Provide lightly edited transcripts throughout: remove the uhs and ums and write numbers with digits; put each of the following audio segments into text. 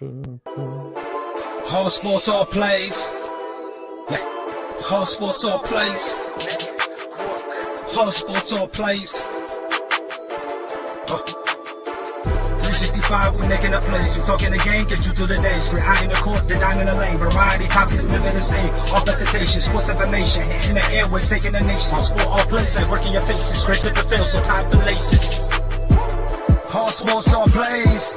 Whole sports all plays. Yeah. Whole sports all plays. Whole sports all plays. 365, we making up plays. You talking the game, get you through the days. We're high in the court, the dime in the lane. Variety topics, living the same. All presentation, sports information. Hitting the airways, taking the nation. Sport all plays, like working your faces. Grace at the field, so tie the laces. Whole sports all plays.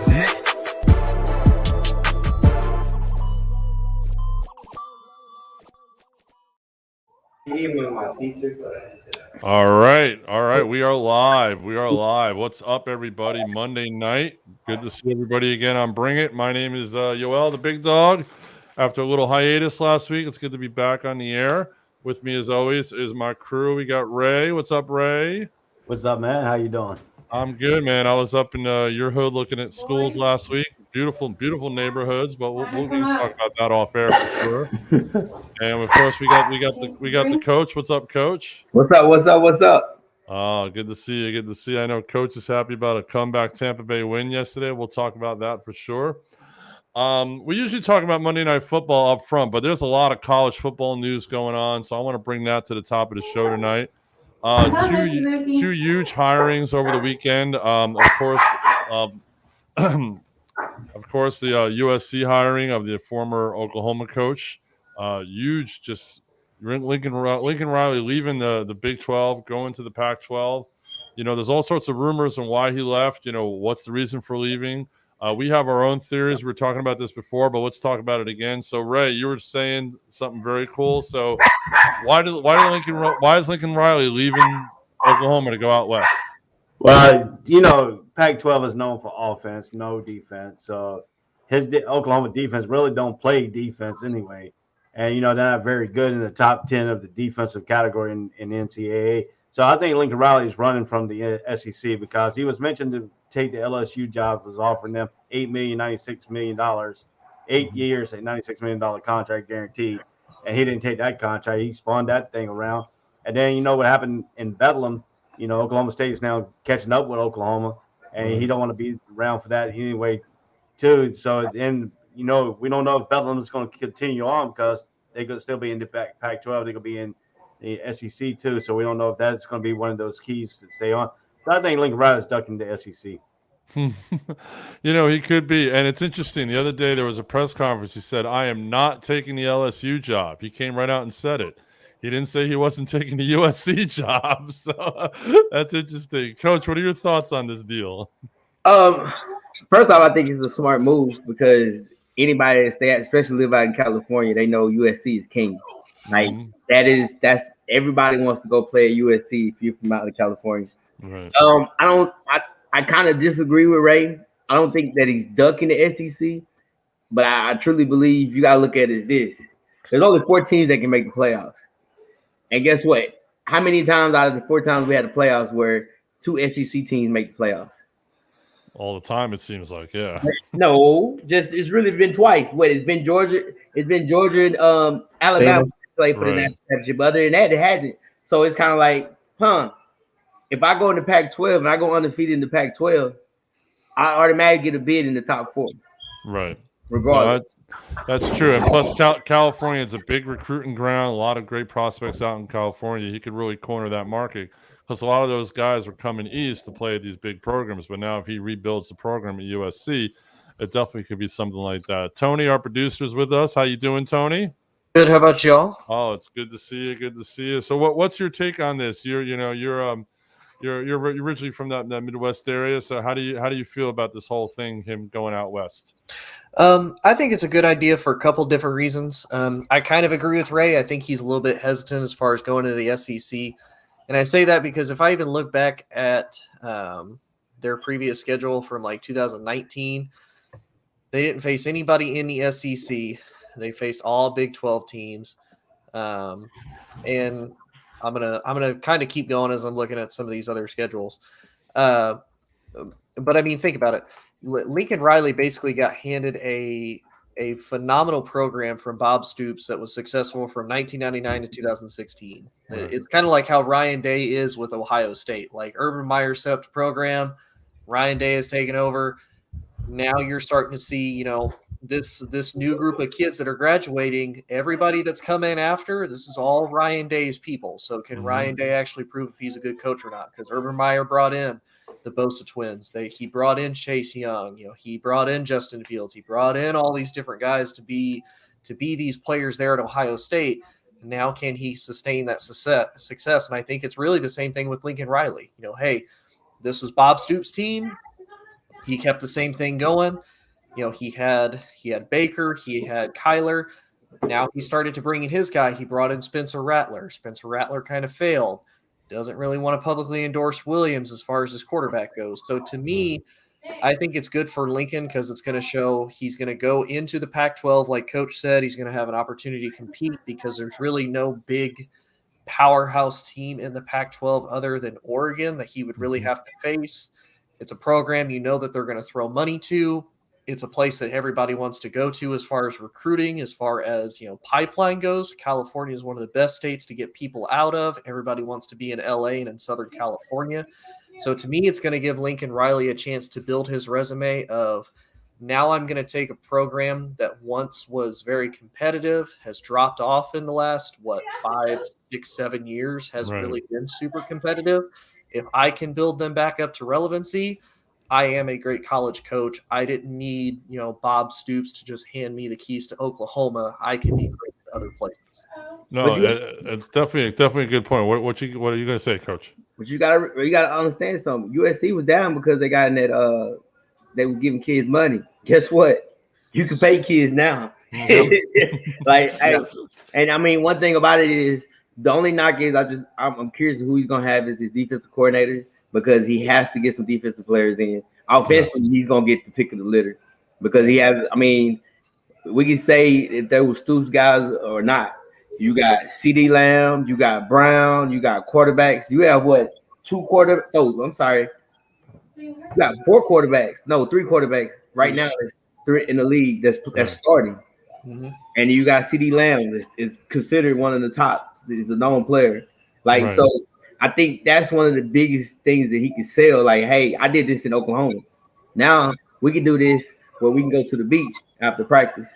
All right. We are live. What's up, everybody? Monday night. Good to see everybody again on Bring It. My name is Yoel, the big dog. After a little hiatus last week, it's good to be back on the air. With me, as always, is my crew. We got Ray. What's up, Ray? What's up, man? How you doing? I'm good, man. I was up in your hood looking at schools last week. Beautiful neighborhoods, but we can talk about that off air for sure. And of course, we got the coach. What's up, Coach? What's up? Oh, good to see you. I know Coach is happy about a comeback Tampa Bay win yesterday. We'll talk about that for sure. We usually talk about Monday Night Football up front, but there's a lot of college football news going on, so I want to bring that to the top of the show tonight. Two huge hirings over the weekend. Of course, the USC hiring of the former Oklahoma coach. Huge, just Lincoln Riley leaving the Big 12, going to the Pac-12. You know, there's all sorts of rumors on why he left. You know, what's the reason for leaving? We have our own theories. We were talking about this before, but let's talk about it again. So, Ray, you were saying something very cool. So, why is Lincoln Riley leaving Oklahoma to go out west? Well, you know, Pac-12 is known for offense, no defense. So, Oklahoma defense really don't play defense anyway. And, you know, they're not very good in the top 10 of the defensive category in NCAA. So, I think Lincoln Riley is running from the SEC because he was mentioned to take the LSU job, was offering them $96 million, 8 years, a $96 million contract guaranteed. And he didn't take that contract. He spun that thing around. And then, you know, what happened in Bedlam, you know, Oklahoma State is now catching up with Oklahoma, and he don't want to be around for that anyway, too. So then, you know, we don't know if Bedlam is going to continue on because they're going to still be in the Pac-12. They're going to be in the SEC, too. So we don't know if that's going to be one of those keys to stay on. So I think Lincoln Riley is ducking the SEC. You know, he could be. And it's interesting. The other day there was a press conference. He said, I am not taking the LSU job. He came right out and said it. He didn't say he wasn't taking the USC job. So that's interesting. Coach, what are your thoughts on this deal? First off, I think it's a smart move because anybody that especially live out in California, they know USC is king. Like that's everybody wants to go play at USC if you're from out in California. Right. I kind of disagree with Ray. I don't think that he's ducking the SEC, but I truly believe you got to look at it as this. There's only 4 teams that can make the playoffs. And guess what? How many times out of the 4 times we had the playoffs where 2 SEC teams make the playoffs? All the time, it seems like, yeah. No, it's really been twice. It's been Georgia and Alabama play for the national championship. Other than that, it hasn't. So it's kind of like, if I go in the Pac-12 and I go undefeated in the Pac-12, I automatically get a bid in the top 4. Right. Regardless. That's true. And plus, California is a big recruiting ground. A lot of great prospects out in California. He could really corner that market because a lot of those guys were coming east to play at these big programs. But now if he rebuilds the program at USC, it definitely could be something like that. Tony, our producer, is with us. How you doing, Tony? Good. How about y'all? Oh, it's good to see you. Good to see you. So what's your take on this? You're originally from that Midwest area, so how do you feel about this whole thing, him going out west? I think it's a good idea for a couple different reasons. I kind of agree with Ray. I think he's a little bit hesitant as far as going to the SEC, and I say that because if I even look back at their previous schedule from like 2019, they didn't face anybody in the SEC. They faced all Big 12 teams, and I'm gonna kind of keep going as I'm looking at some of these other schedules. But I mean, think about it. Lincoln Riley basically got handed a phenomenal program from Bob Stoops that was successful from 1999 to 2016. Right. It's kind of like how Ryan Day is with Ohio State. Like Urban Meyer set up the program, Ryan Day has taken over. Now you're starting to see, this new group of kids that are graduating, everybody that's come in after, this is all Ryan Day's people. So can Ryan Day actually prove if he's a good coach or not? Because Urban Meyer brought in the Bosa twins. He brought in Chase Young. He brought in Justin Fields. He brought in all these different guys to be these players there at Ohio State. Now can he sustain that success? And I think it's really the same thing with Lincoln Riley. Hey, this was Bob Stoops' team. He kept the same thing going. He had Baker, he had Kyler. Now he started to bring in his guy. He brought in Spencer Rattler. Spencer Rattler kind of failed. Doesn't really want to publicly endorse Williams as far as his quarterback goes. So to me, I think it's good for Lincoln because it's going to show he's going to go into the Pac-12. Like Coach said, he's going to have an opportunity to compete because there's really no big powerhouse team in the Pac-12 other than Oregon that he would really have to face. It's a program that they're going to throw money to. It's a place that everybody wants to go to as far as recruiting, as far as, pipeline goes. California is one of the best states to get people out of. Everybody wants to be in LA and in Southern California. So to me, it's going to give Lincoln Riley a chance to build his resume of now I'm going to take a program that once was very competitive, has dropped off in the last, 5, 6, 7 years, has really been super competitive. If I can build them back up to relevancy, I am a great college coach. I didn't need, Bob Stoops to just hand me the keys to Oklahoma. I can be great at other places. No, it's definitely a good point. What are you going to say, Coach? But you gotta understand something. USC was down because they got in that they were giving kids money. Guess what? You can pay kids now. And I mean, one thing about it is the only knock is I'm curious who he's gonna have as his defensive coordinator. Because he has to get some defensive players in. Offensively, he's going to get the pick of the litter. Because he has, we can say if there was Stoops guys or not. You got CD Lamb, you got Brown, you got quarterbacks. You have what? 2 quarterbacks? Oh, I'm sorry. You got 4 quarterbacks. No, 3 quarterbacks. Right now, there's 3 in the league that's starting. Mm-hmm. And you got CD Lamb is considered one of the top. He's a known player. So I think that's one of the biggest things that he can sell. Like, hey, I did this in Oklahoma. Now we can do this where we can go to the beach after practice.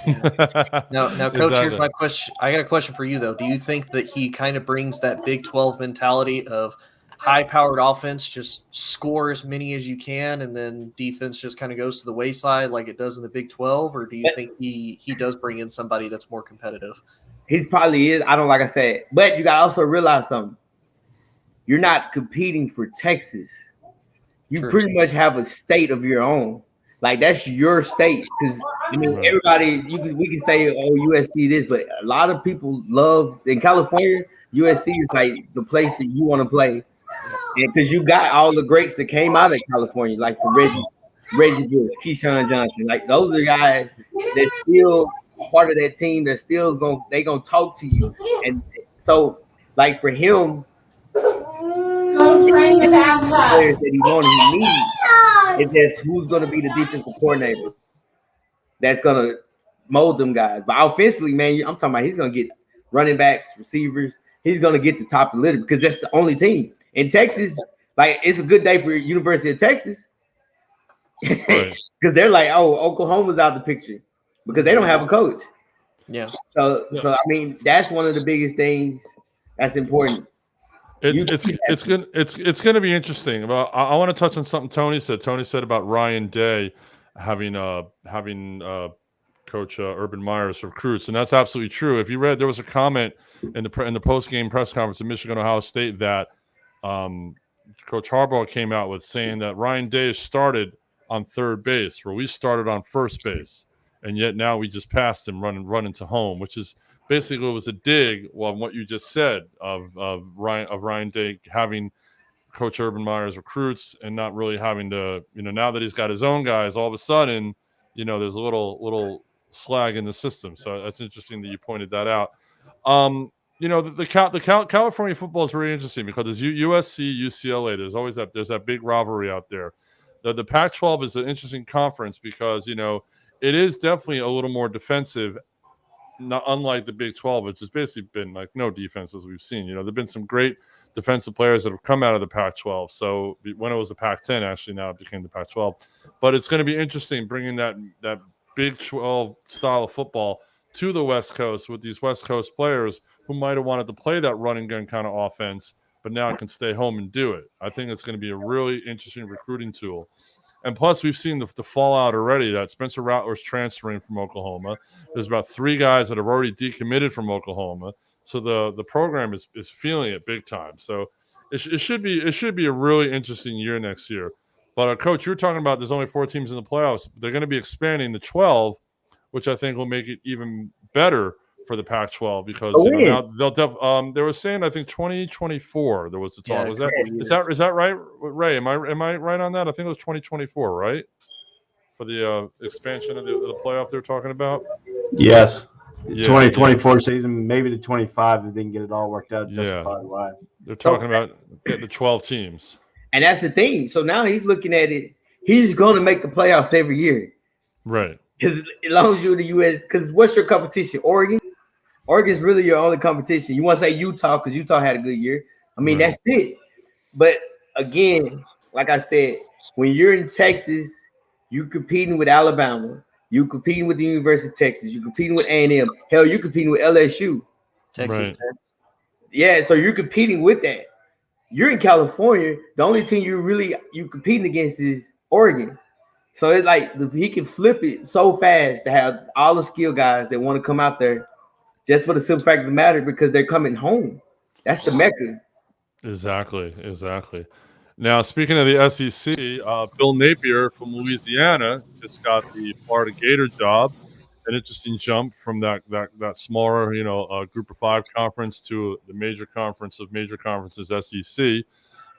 Now, Coach, here's my question. I got a question for you, though. Do you think that he kind of brings that Big 12 mentality of high-powered offense, just score as many as you can, and then defense just kind of goes to the wayside like it does in the Big 12? Or do you think he does bring in somebody that's more competitive? He probably is. I don't like I said. But you got to also realize something. You're not competing for Texas. You pretty much have a state of your own. Like, that's your state. Because, everybody, we can say, oh, USC this, but a lot of people love, in California, USC is like the place that you want to play. And because you got all the greats that came out of California, like from Reggie Bush, Keyshawn Johnson. Like, those are guys that still part of that team that still going to talk to you. And so, like, for him, players that he needs. It's just who's going to be the defensive coordinator that's going to mold them guys. But offensively, man, I'm talking about he's going to get running backs, receivers. He's going to get the top of the litter because that's the only team in Texas. Like, it's a good day for University of Texas because they're like, oh, Oklahoma's out the picture because they don't have a coach. Yeah. So I mean, that's one of the biggest things that's important. It's going to be interesting. I want to touch on something Tony said. Tony said about Ryan Day having Coach Urban Meyer's recruits, and that's absolutely true. If you read, there was a comment in the post game press conference in Michigan Ohio State that Coach Harbaugh came out with saying that Ryan Day started on third base, where we started on first base, and yet now we just passed him running to home, which is. Basically, it was a dig on what you just said of Ryan Day having Coach Urban Meyer's recruits and not really having to, now that he's got his own guys, all of a sudden, there's a little slag in the system. So that's interesting that you pointed that out. The California football is very interesting because there's USC, UCLA. There's that big rivalry out there. The Pac-12 is an interesting conference because it is definitely a little more defensive. Not unlike the Big 12, which has basically been like no defense as we've seen. There've been some great defensive players that have come out of the Pac-12. So when it was the Pac-10, actually now it became the Pac-12. But it's going to be interesting bringing that Big 12 style of football to the West Coast with these West Coast players who might have wanted to play that running gun kind of offense, but now can stay home and do it. I think it's going to be a really interesting recruiting tool. And plus, we've seen the fallout already that Spencer Rattler's transferring from Oklahoma. There's about 3 guys that have already decommitted from Oklahoma. So the program is feeling it big time. So it should be a really interesting year next year. But Coach, you're talking about there's only 4 teams in the playoffs. They're going to be expanding to 12, which I think will make it even better for the Pac-12 because now they'll they were saying I think 2024 there was the talk. Yeah, is that right, Ray? Am I right on that? I think it was 2024, right? For the expansion of the playoff they're talking about. Yes. Yeah, 2024 season, maybe the 25 if they can get it all worked out. Justified why. They're talking about getting to 12 teams. And that's the thing. So now he's looking at it. He's going to make the playoffs every year. Right. Because as long as you're the U.S., because what's your competition? Oregon? Oregon's really your only competition. You want to say Utah because Utah had a good year. I mean, That's it. But again, like I said, when you're in Texas, you're competing with Alabama. You're competing with the University of Texas. You're competing with A&M. Hell, you're competing with LSU. Texas Tech. Yeah, so you're competing with that. You're in California. The only team you're competing against is Oregon. So it's like he can flip it so fast to have all the skill guys that want to come out there just for the simple fact of the matter because they're coming home. That's the Mecca. Exactly. Now, speaking of the SEC, Bill Napier from Louisiana just got the Florida Gator job. An interesting jump from that smaller, Group of 5 conference to the major conference of major conferences, SEC.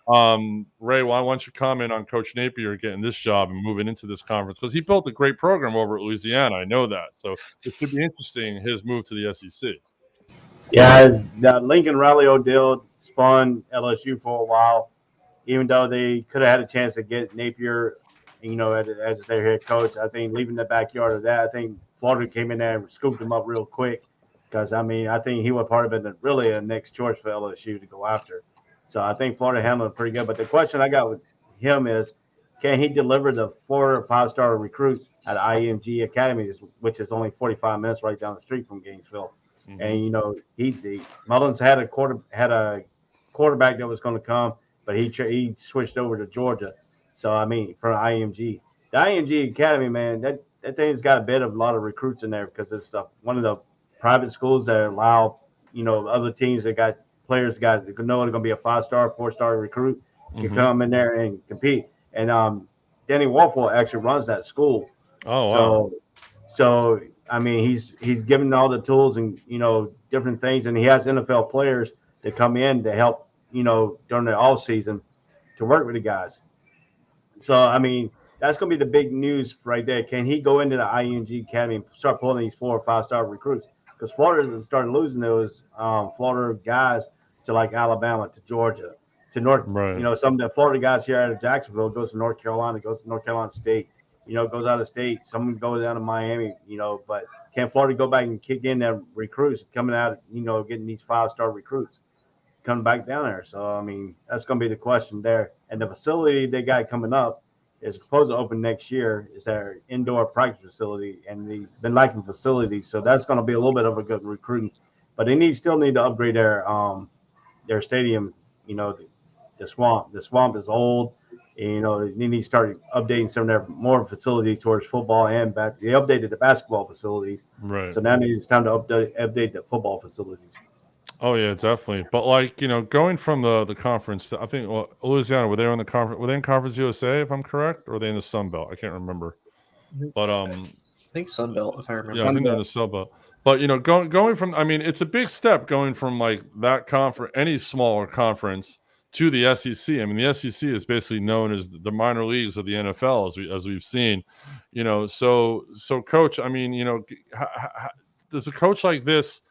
Ray, why don't you comment on Coach Napier getting this job and moving into this conference? Because he built a great program over at Louisiana. I know that. So it should be interesting, his move to the SEC. Yeah, Lincoln Riley O'Dell spawned LSU for a while, even though they could have had a chance to get Napier, as their head coach. I think leaving the backyard of that, I think Florida came in there and scooped him up real quick because, I think he would probably have been really a next choice for LSU to go after. So I think Florida handled it pretty good. But the question I got with him is, can he deliver the 4 or 5-star recruits at IMG Academy, which is only 45 minutes right down the street from Gainesville? Mm-hmm. And Mullins had a quarterback that was going to come, but he switched over to Georgia. So for IMG, the IMG Academy, man, that thing's got a lot of recruits in there because it's one of the private schools that allow other teams that got players know they're going to be a 5-star, 4-star recruit can come in there and compete. And Danny Waffle actually runs that school. Oh, wow. So he's given all the tools and different things, and he has NFL players that come in to help during the off season to work with the guys. So that's going to be the big news right there. Can he go into the IMG Academy and start pulling these 4 or 5-star recruits? Because Florida started losing those Florida guys to like Alabama, to Georgia, to North. Right. Some of the Florida guys here out of Jacksonville goes to North Carolina, goes to North Carolina State. Goes out of state. Some goes down to Miami. But can Florida go back and kick in their recruits coming out? Getting these 5-star recruits coming back down there. So that's going to be the question there. And the facility they got coming up is supposed to open next year. Is their indoor practice facility, and they've been lacking facilities. So that's going to be a little bit of a good recruiting. But they still need to upgrade their stadium. The swamp. The swamp is old. And, they need to start updating some of their more facilities towards football and back. They updated the basketball facilities. Right. So now it's time to update the football facilities. Oh yeah, definitely. But going from the conference, I think Louisiana, were they on the conference? Were they in Conference USA, if I'm correct, or were they in the Sun Belt? I can't remember. But I think Sun Belt, if I remember. Yeah, I think they're in the Sun Belt. But going from, it's a big step going from that conference, any smaller conference, to the SEC. The SEC is basically known as the minor leagues of the NFL, as we've seen. So Coach, does a coach like this,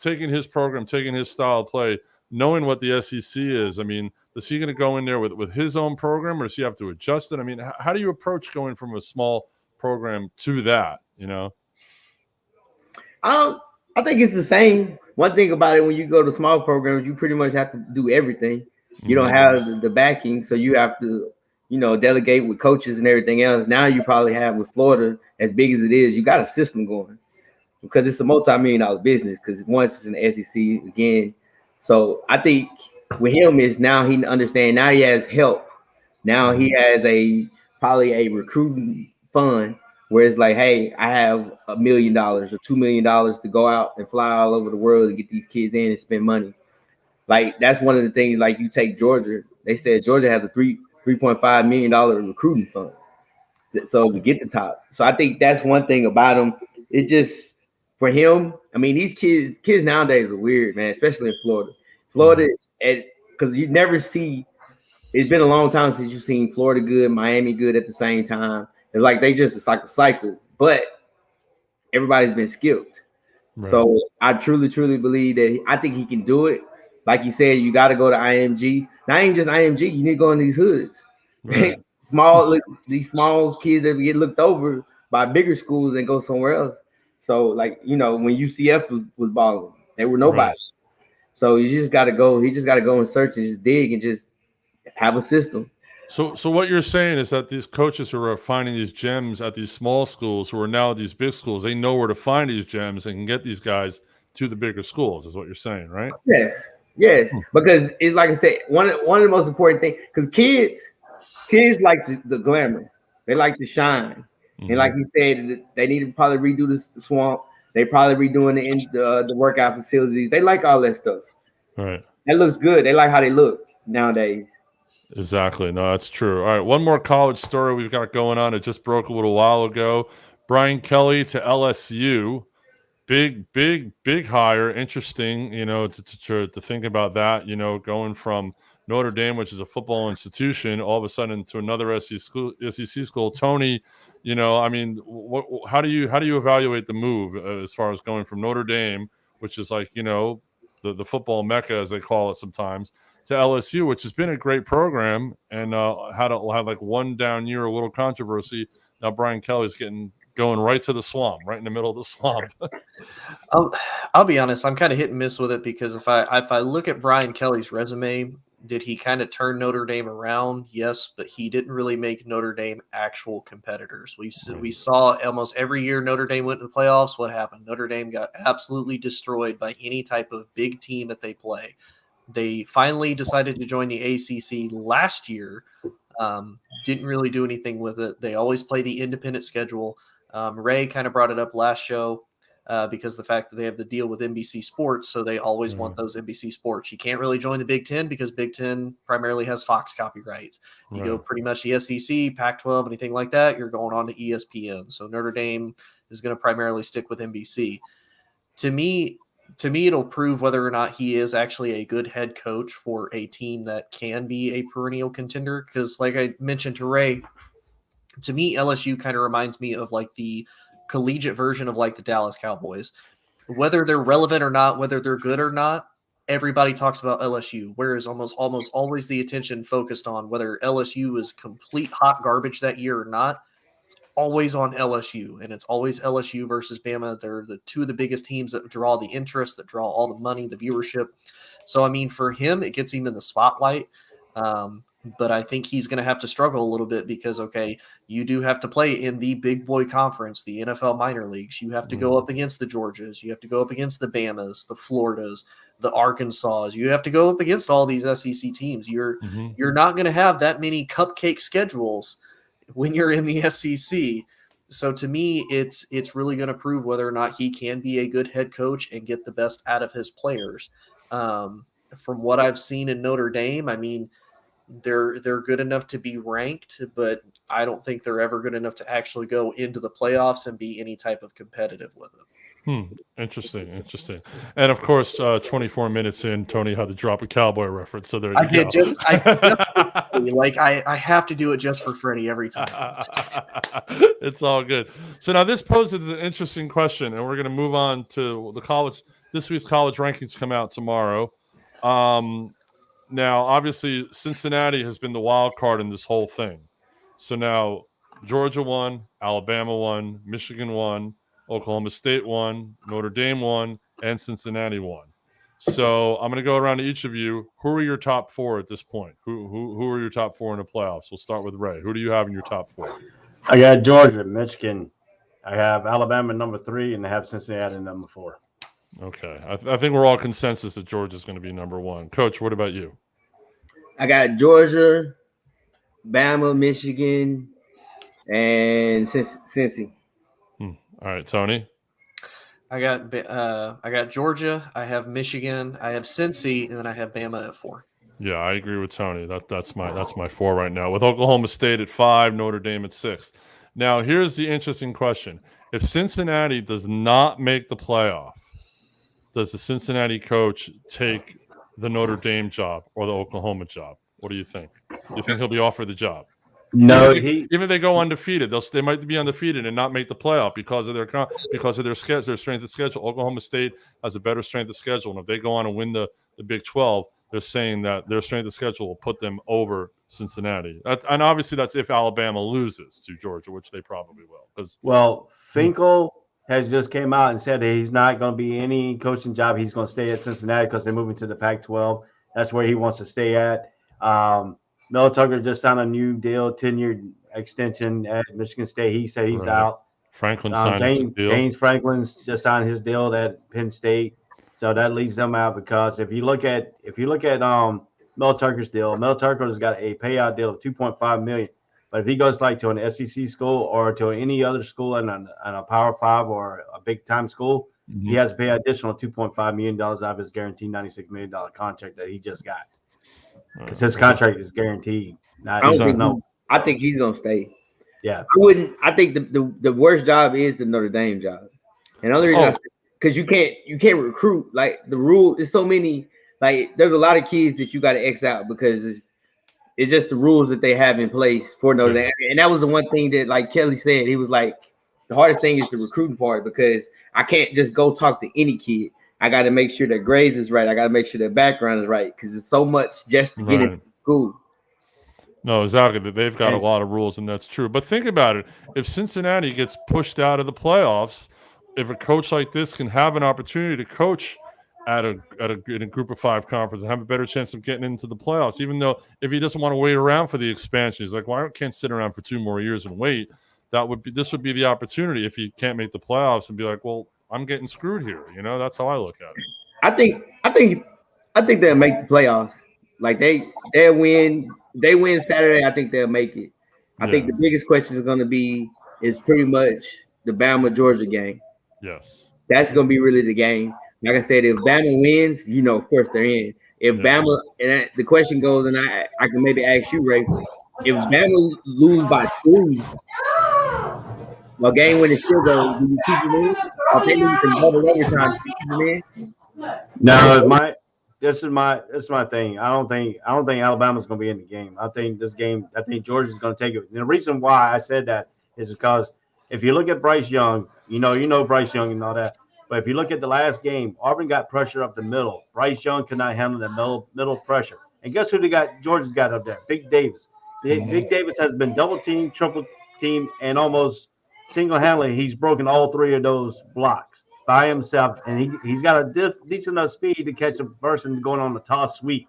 taking his program, taking his style of play, knowing what the SEC is, is he going to go in there with his own program, or does he have to adjust it? How do you approach going from a small program to that? I think it's the same. One thing about it, when you go to small programs, you pretty much have to do everything. You don't have the backing, so you have to delegate with coaches and everything else. Now you probably have with Florida, as big as it is, you got a system going because it's a multi-million-dollar business. Because once it's in the SEC again, so I think with him is now he understands. Now he has help. Now he has probably a recruiting fund where it's like, hey, I have $1 million or $2 million to go out and fly all over the world and get these kids in and spend money. Like that's one of the things. Like you take Georgia, they said Georgia has a $3.5 million recruiting fund, so to get the top. So I think that's one thing about him. It's just for him. I mean, these kids nowadays are weird, man, especially in Florida. Because you never see. It's been a long time since you've seen Florida good, Miami good at the same time. It's like it's like a cycle, but everybody's been skipped. Right. So I truly, truly believe that I think he can do it. Like you said, you got to go to IMG. Not even just IMG, you need to go in these hoods. Right. These small kids that get looked over by bigger schools and go somewhere else. So, like, when UCF was balling, they were nobody. Right. So you just got to go. He just got to go and search and just dig and just have a system. So what you're saying is that these coaches who are finding these gems at these small schools who are now at these big schools, they know where to find these gems and can get these guys to the bigger schools, is what you're saying, right? Yes. Because it's like I said, one of the most important things, because kids like the glamour. They like to shine. Mm-hmm. And like he said, they need to probably redo the swamp. They probably redoing the workout facilities. They like all that stuff. Right. That looks good. They like how they look nowadays. Exactly. No, that's true. All right. One more college story we've got going on. It just broke a little while ago. Brian Kelly to LSU. Big hire. Interesting, to think about that, going from Notre Dame, which is a football institution, all of a sudden to another SEC school. Tony, I mean, how do you evaluate the move as far as going from Notre Dame, which is like, the football mecca, as they call it sometimes, to LSU, which has been a great program and had like one down year, a little controversy. Now Brian Kelly's going right to the swamp, right in the middle of the swamp. I'll be honest, I'm kind of hit and miss with it because if I look at Brian Kelly's resume, did he kind of turn Notre Dame around? Yes, but he didn't really make Notre Dame actual competitors. We saw almost every year Notre Dame went to the playoffs. What happened? Notre Dame got absolutely destroyed by any type of big team that they play. They finally decided to join the ACC last year. Didn't really do anything with it. They always play the independent schedule. Ray kind of brought it up last show because the fact that they have the deal with NBC Sports, so they always want those NBC Sports. You can't really join the Big Ten because Big Ten primarily has Fox copyrights. You go pretty much the SEC, Pac-12, anything like that, you're going on to ESPN. So Notre Dame is going to primarily stick with NBC. To me, it'll prove whether or not he is actually a good head coach for a team that can be a perennial contender. Because like I mentioned to Ray, to me, LSU kind of reminds me of like the collegiate version of like the Dallas Cowboys. Whether they're relevant or not, whether they're good or not, everybody talks about LSU, whereas almost always the attention focused on whether LSU is complete hot garbage that year or not. It's always on LSU, and it's always LSU versus Bama. They're the two of the biggest teams that draw the interest, that draw all the money, the viewership. So, I mean, for him, it gets him in the spotlight. But I think he's going to have to struggle a little bit because, okay, you do have to play in the big boy conference, the NFL minor leagues. You have to go up against the Georgias. You have to go up against the Bamas, the Floridas, the Arkansas. You have to go up against all these SEC teams. You're not going to have that many cupcake schedules when you're in the SEC. So to me, it's really going to prove whether or not he can be a good head coach and get the best out of his players. From what I've seen in Notre Dame, I mean, they're good enough to be ranked, but I don't think they're ever good enough to actually go into the playoffs and be any type of competitive with it. Interesting. And of course, 24 minutes in, Tony had to drop a Cowboy reference. So there you go. I have to do it just for Freddie every time. It's all good. So now this poses an interesting question, and we're going to move on to the college. This week's college rankings come out tomorrow. Now, obviously, Cincinnati has been the wild card in this whole thing. So now Georgia won, Alabama won, Michigan won, Oklahoma State won, Notre Dame won, and Cincinnati won. So I'm going to go around to each of you. Who are your top 4 at this point? Who are your top 4 in the playoffs? We'll start with Ray. Who do you have in your top 4? I got Georgia, Michigan. I have Alabama number 3, and I have Cincinnati number 4. Okay. I think we're all consensus that Georgia's going to be number 1. Coach, what about you? I got Georgia, Bama, Michigan, and Cincy. All right, Tony. I got Georgia. I have Michigan. I have Cincy, and then I have Bama at 4. Yeah, I agree with Tony. That's my 4 right now. With Oklahoma State at 5, Notre Dame at 6. Now, here's the interesting question: if Cincinnati does not make the playoff, does the Cincinnati coach take the Notre Dame job or the Oklahoma job? What do you think? Do you think he'll be offered the job? No, even if they go undefeated, they might be undefeated and not make the playoff because of their schedule, their strength of schedule. Oklahoma State has a better strength of schedule, and if they go on and win the Big 12, they're saying that their strength of schedule will put them over Cincinnati. And obviously, that's if Alabama loses to Georgia, which they probably will. Well, Finkel has just came out and said that he's not going to be any coaching job. He's going to stay at Cincinnati because they're moving to the Pac-12. That's where he wants to stay at. Mel Tucker just signed a new deal, 10-year extension at Michigan State. He said he's out. Franklin signed his deal. James Franklin's just signed his deal at Penn State, so that leaves them out because if you look at Mel Tucker's deal, Mel Tucker's got a payout deal of $2.5 million. But if he goes like to an SEC school or to any other school in a Power 5 or a big time school, he has to pay additional $2.5 million out of his guaranteed $96 million contract that he just got. Because his contract is guaranteed. I think he's gonna stay. Yeah, I think the worst job is the Notre Dame job, and other reason because you can't recruit. Like the rule is so many. Like there's a lot of kids that you got to X out because it's just the rules that they have in place for Notre Dame. And that was the one thing that like Kelly said. He was like, the hardest thing is the recruiting part because I can't just go talk to any kid. I got to make sure their grades is right. I got to make sure their background is right because it's so much just to get into school. No, exactly. They've got a lot of rules, and that's true. But think about it. If Cincinnati gets pushed out of the playoffs, if a coach like this can have an opportunity to coach in a group of 5 conference and have a better chance of getting into the playoffs, even though if he doesn't want to wait around for the expansion, he's like, well, I can't sit around for 2 more years and wait. This would be the opportunity if he can't make the playoffs and be like, well, I'm getting screwed here. That's how I look at it. I think they'll make the playoffs. Like they'll win. They win Saturday. I think they'll make it. I think the biggest question is going to be pretty much the Bama Georgia game. Yes, that's going to be really the game. Like I said, if Bama wins, of course they're in. If Bama, and the question goes, and I can maybe ask you, Ray, if Bama lose by 3. A game when it's still goes, do you keep it in? Or they lose in double overtime, keep it in? No, this is my thing. I don't think Alabama's going to be in the game. I think Georgia's going to take it. And the reason why I said that is because if you look at Bryce Young, you know Bryce Young and all that. But if you look at the last game, Auburn got pressure up the middle. Bryce Young could not handle the middle pressure. And guess who Georgia's got up there? Big Davis. Big Davis has been double teamed, triple teamed, and almost single-handedly, he's broken all 3 of those blocks by himself, and he's got a decent enough speed to catch a person going on the toss sweep.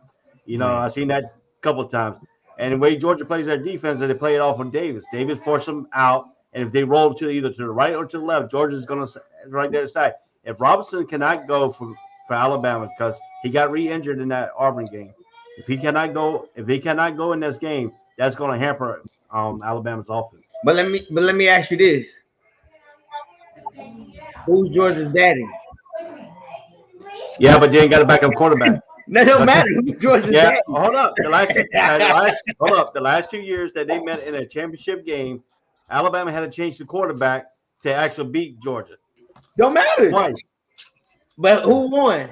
I've seen that a couple of times. And the way Georgia plays their defense, they play it off on Davis. Davis forced them out, and if they roll to either to the right or to the left, Georgia's going to right there side. If Robinson cannot go for Alabama because he got re-injured in that Auburn game, if he cannot go in this game, that's going to hamper Alabama's offense. But let me ask you this: who's Georgia's daddy? Yeah, but they ain't got a backup quarterback. That don't matter. Who's Georgia's daddy? Hold up. The last 2 years that they met in a championship game, Alabama had to change the quarterback to actually beat Georgia. Don't matter. Twice. But who won?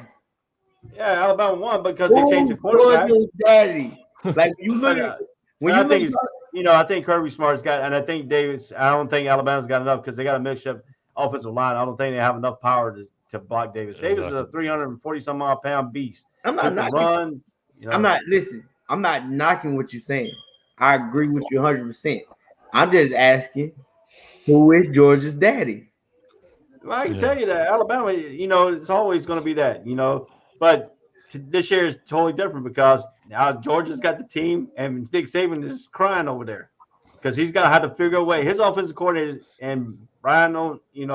Yeah, Alabama won because they changed the quarterback. Georgia's daddy? Like you look at I think Kirby Smart's got, and I think Davis. I don't think Alabama's got enough because they got a mixed-up offensive line. I don't think they have enough power to block Davis. Exactly. Davis is a 340-some-odd-pound beast. I'm not knocking. I'm not knocking what you're saying. I agree with you 100%. I'm just asking, who is Georgia's daddy? Well, I can tell you that Alabama. It's always going to be that. But this year is totally different because now Georgia's got the team, and Nick Saban is crying over there because he's got to have to figure a way. His offensive coordinator and Brian, he's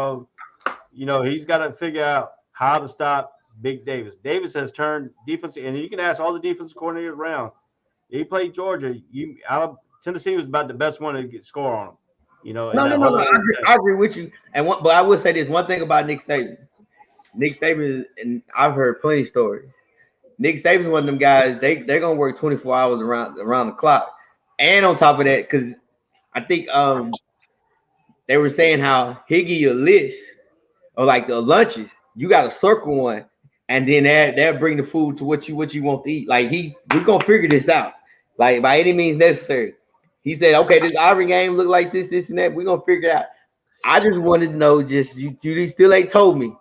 got to figure out how to stop Big Davis. Davis has turned defensive, and you can ask all the defensive coordinators around. He played Georgia. Tennessee was about the best one to get score on him. No. I agree with you. But I will say this one thing about Nick Saban. Nick Saban, and I've heard plenty of stories. Nick Saban's one of them guys. They're gonna work 24 hours around the clock, and on top of that, because I think they were saying how he'll give you a list of like the lunches. You got to circle one, and then they'll bring the food to what you want to eat. Like we're gonna figure this out, like by any means necessary. He said, okay, this Auburn game look like this, and that. We're gonna figure it out. I just wanted to know, just you still ain't told me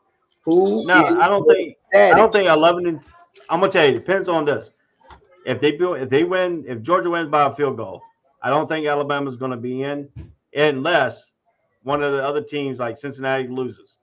who. No, I don't think 11 and I'm gonna tell you, it depends on this. If Georgia wins by a field goal, I don't think Alabama's gonna be in unless one of the other teams like Cincinnati loses.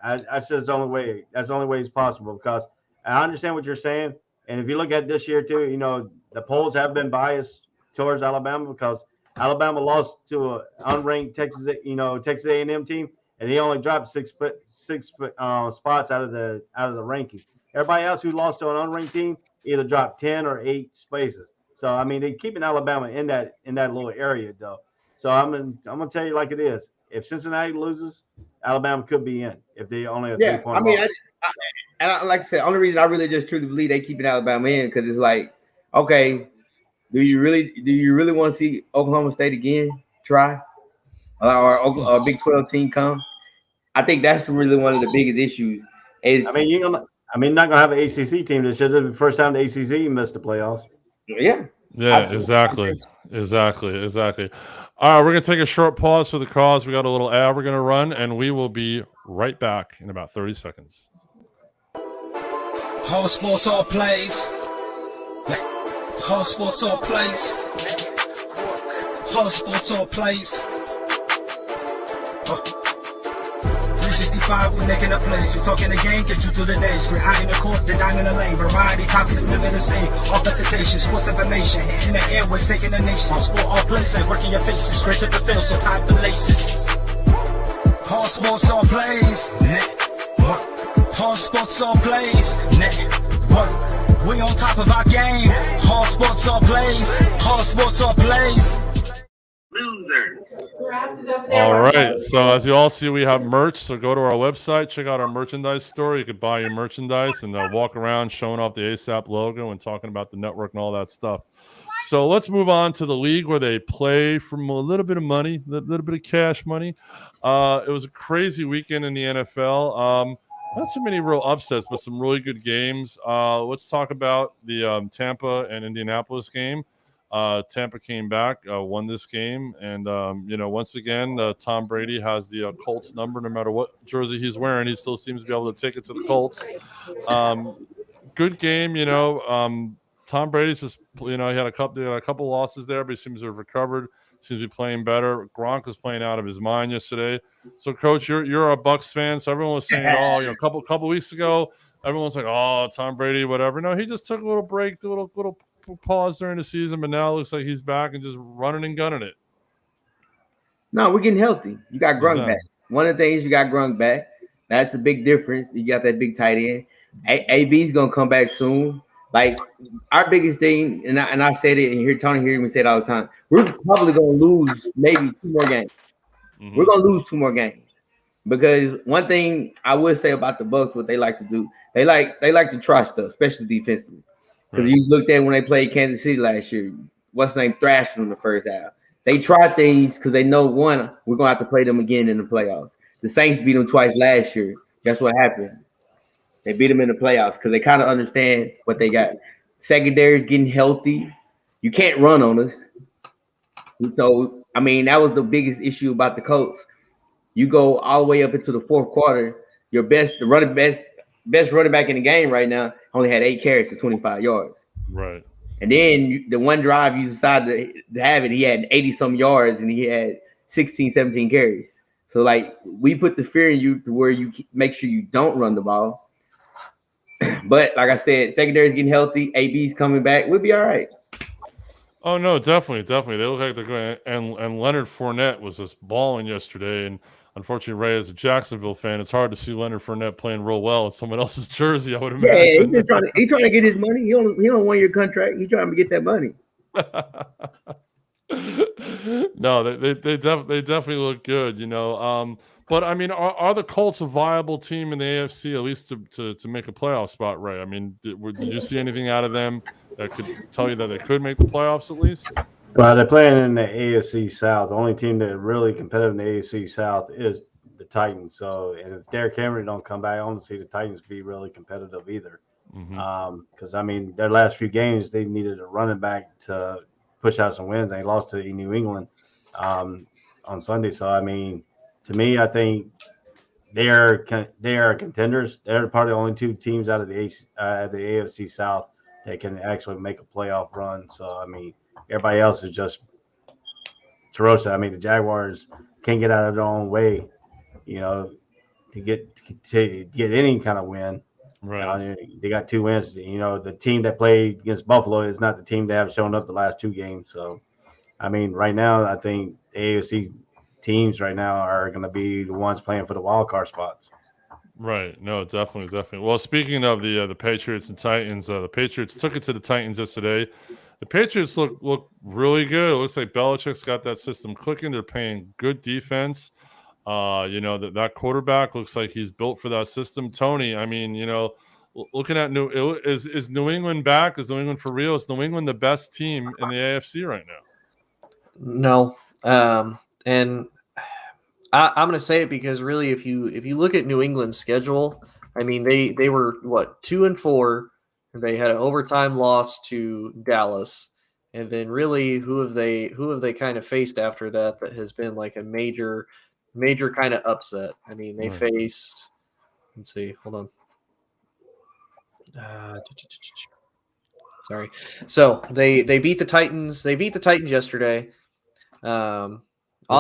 That's just the only way. That's the only way it's possible because I understand what you're saying. And if you look at this year too, the polls have been biased towards Alabama because Alabama lost to an unranked Texas A&M team, and he only dropped six spots out of the ranking. Everybody else who lost to an unranked team either dropped 10 or 8 spaces. So I mean, they're keeping Alabama in that little area though. So I'm gonna tell you like it is. If Cincinnati loses, Alabama could be in if they only have 3 points. Like I said, only reason I really just truly believe they keeping Alabama in because it's like, okay, do you really want to see Oklahoma State again try or a Big 12 team come? I think that's really one of the biggest issues. Not gonna have an ACC team this year. This is the first time the ACC missed the playoffs. Yeah. Yeah, exactly. All right, we're going to take a short pause for the cause. We got a little ad we're going to run, and we will be right back in about 30 seconds. Whole sports all plays. Whole sports all plays. Whole sports all plays. 365, we making a plays. You talking the game, get you to the days. We're high in the court, the dime in the lane. Variety topics living the same. All presentation, sports information. Hitting the airways, taking the nation. All sport, all plays, like working your faces. Grace at the field, so tie the laces. All sports, all plays. Network. All sports, all plays. Network. We on top of our game. All sports, all plays. All sports, all plays. All right. So as you all see, we have merch. So go to our website, check out our merchandise store. You could buy your merchandise and walk around showing off the ASAP logo and talking about the network and all that stuff. So let's move on to the league where they play for a little bit of money, a little bit of cash money. It was a crazy weekend in the NFL. Not too many real upsets, but some really good games. Let's talk about the Tampa and Indianapolis game. Tampa came back, won this game, and once again, Tom Brady has the Colts number. No matter what jersey he's wearing, he still seems to be able to take it to the Colts. Good game, Tom Brady's just, he had a couple losses there, but he seems to have recovered. Seems to be playing better. Gronk was playing out of his mind yesterday. So, Coach, you're a Bucs fan, so everyone was saying, a couple weeks ago, everyone's like, oh, Tom Brady, whatever. No, he just took a little break, a little pause during the season, but now it looks like he's back and just running and gunning it. No, we're getting healthy. You got Gronk back. One of the things you got Gronk back. That's a big difference. You got that big tight end. AB's gonna come back soon. Like our biggest thing, and I said it, and here Tony hears me say it all the time. We're probably gonna lose maybe 2 more games. Mm-hmm. We're gonna lose 2 more games because one thing I would say about the Bucs, what they like to do, they like to try stuff, especially defensively. Because you looked at when they played Kansas City last year, what's the name thrashed them in the first half. They tried things because they know one, we're gonna have to play them again in the playoffs. The Saints beat them twice last year. Guess what happened? They beat them in the playoffs because they kind of understand what they got. Secondary's getting healthy. You can't run on us. And so, I mean, that was the biggest issue about the Colts. You go all the way up into the fourth quarter, your best running back in the game right now only had 8 carries for 25 yards. Right. And then the one drive you decided to have it, he had 80-some yards and he had 16, 17 carries. So, like, we put the fear in you to where you make sure you don't run the ball. But like I said, secondary's getting healthy. AB's coming back. We'll be all right. Oh no, definitely. They look like they're going. And Leonard Fournette was just balling yesterday. And unfortunately, Ray, as a Jacksonville fan, it's hard to see Leonard Fournette playing real well in someone else's jersey. I would Yeah, imagine. he's trying to get his money. He don't want your contract. He's trying to get that money. No, they definitely look good, you know. But I mean, are the Colts a viable team in the AFC at least to make a playoff spot, Ray? I mean, did you see anything out of them that could tell you that they could make the playoffs at least? Well, they're playing in the AFC South. The only team that really competitive in the AFC South is the Titans. So, and if Derrick Henry don't come back, I don't see the Titans be really competitive either. Because I mean, their last few games they needed a running back to push out some wins. They lost to New England on Sunday. So I mean, to me, I think they are contenders. They're probably the only two teams out of the AFC South that can actually make a playoff run. So I mean, everybody else is just ferocious. I mean, the Jaguars can't get out of their own way, you know, to get any kind of win. Right. They got 2 wins. You know, the team that played against Buffalo is not the team that have shown up the last 2 games. So, I mean, right now, I think the AFC teams right now are going to be the ones playing for the wild card spots. Right. No, definitely. Well, speaking of the Patriots and Titans, the Patriots took it to the Titans yesterday. The Patriots look really good. It looks like Belichick's got that system clicking. They're playing good defense. You know, that quarterback looks like he's built for that system. Tony, I mean, you know, looking at is New England back? Is New England for real? Is New England the best team in the AFC right now? No. And I'm going to say it because really, if you look at New England's schedule, I mean, they were what 2-4. They had an overtime loss to Dallas, and then really, who have they kind of faced after that has been like a major kind of upset. I mean, they faced. Let's see. Hold on. Sorry. So they beat the Titans. They beat the Titans yesterday. On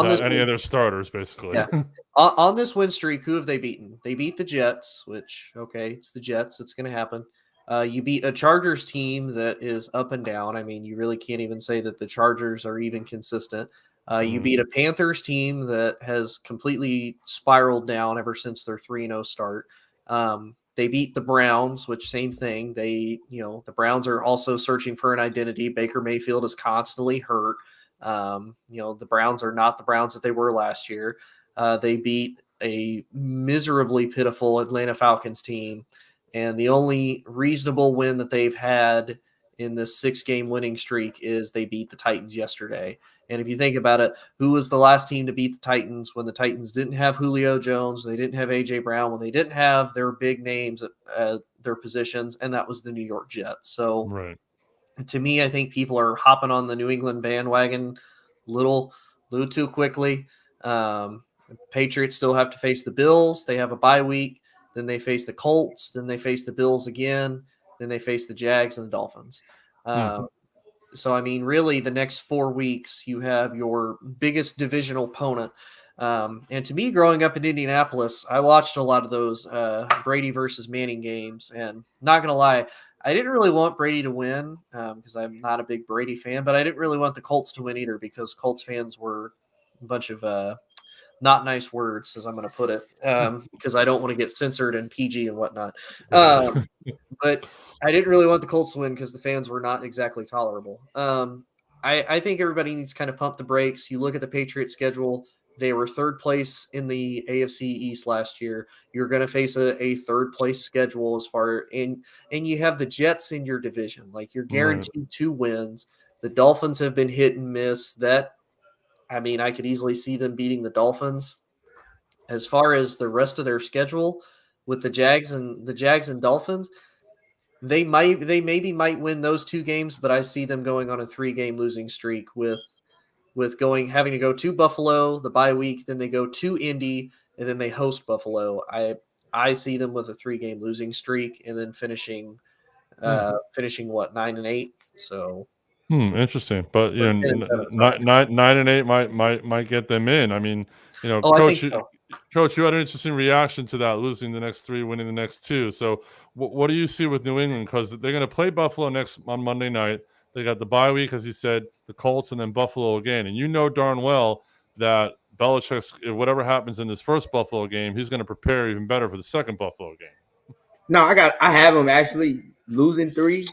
this any other starters, basically. Yeah. On this win streak, who have they beaten? They beat the Jets, which, okay, it's the Jets. It's going to happen. You beat a Chargers team that is up and down. I mean, you really can't even say that the Chargers are even consistent. You beat a Panthers team that has completely spiraled down ever since their 3-0 start. They beat the Browns, which same thing. The Browns are also searching for an identity. Baker Mayfield is constantly hurt. The Browns are not the Browns that they were last year. They beat a miserably pitiful Atlanta Falcons team. And the only reasonable win that they've had in this 6-game winning streak is they beat the Titans yesterday. And if you think about it, who was the last team to beat the Titans when the Titans didn't have Julio Jones, they didn't have A.J. Brown, when they didn't have their big names at their positions, and that was the New York Jets. So to me, I think people are hopping on the New England bandwagon a little too quickly. The Patriots still have to face the Bills. They have a bye week. Then they face the Colts. Then they face the Bills again. Then they face the Jags and the Dolphins. So, I mean, really, the next 4 weeks, you have your biggest divisional opponent. And to me, growing up in Indianapolis, I watched a lot of those Brady versus Manning games. And not going to lie, I didn't really want Brady to win because I'm not a big Brady fan, but I didn't really want the Colts to win either because Colts fans were a bunch of not nice words, as I'm going to put it, because I don't want to get censored and PG and whatnot. But I didn't really want the Colts to win because the fans were not exactly tolerable. I think everybody needs to kind of pump the brakes. You look at the Patriots schedule. They were 3rd place in the AFC East last year. You're going to face a 3rd place schedule as far and you have the Jets in your division. Like you're guaranteed 2 wins. The Dolphins have been hit and miss. I could easily see them beating the Dolphins. As far as the rest of their schedule with the Jags and Dolphins, they maybe might win those 2 games, but I see them going on a 3-game losing streak with having to go to Buffalo the bye week, then they go to Indy, and then they host Buffalo. I see them with a 3-game losing streak and then finishing 9-8. So interesting. But 9-8 might get them in. I mean, Coach, Coach, you had an interesting reaction to that, losing the next 3, winning the next 2. So what do you see with New England? Because they're going to play Buffalo on Monday night. They got the bye week, as you said, the Colts, and then Buffalo again. And you know darn well that Belichick's, whatever happens in this first Buffalo game, he's going to prepare even better for the second Buffalo game. No, I have them actually losing 3,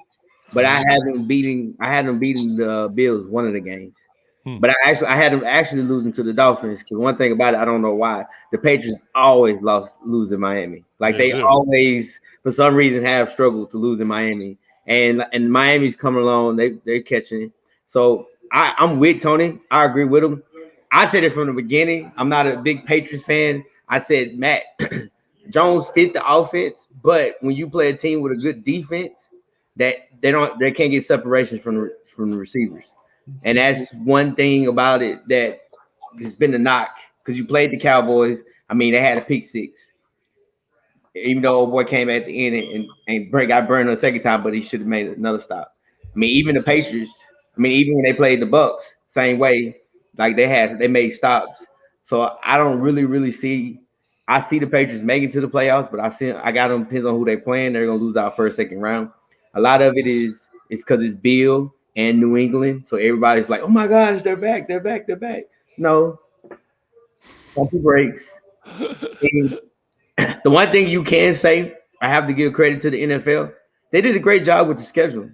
but I had them beating the Bills one of the games. But I had them actually losing to the Dolphins, because one thing about it, I don't know why, the Patriots always lose in Miami. Like they always, for some reason, have struggled to lose in Miami. And Miami's coming along, they're catching it. So I'm with Tony. I agree with him. I said it from the beginning. I'm not a big Patriots fan. I said, Matt, Jones fit the offense, but when you play a team with a good defense, that they can't get separations from the receivers. And that's one thing about it that has been a knock, because you played the Cowboys. I mean, they had a pick 6. Even though old boy came at the end and got burned the second time, but he should have made another stop. I mean, even the Patriots, even when they played the Bucs, same way, like they made stops. So I don't really see. I see the Patriots making to the playoffs, but I got them, depends on who they playing. They're gonna lose out first, second round. A lot of it is because it's Bill and New England, so everybody's like, "Oh my gosh, they're back! No, pump the brakes. The one thing you can say, I have to give credit to the NFL. They did a great job with the schedule.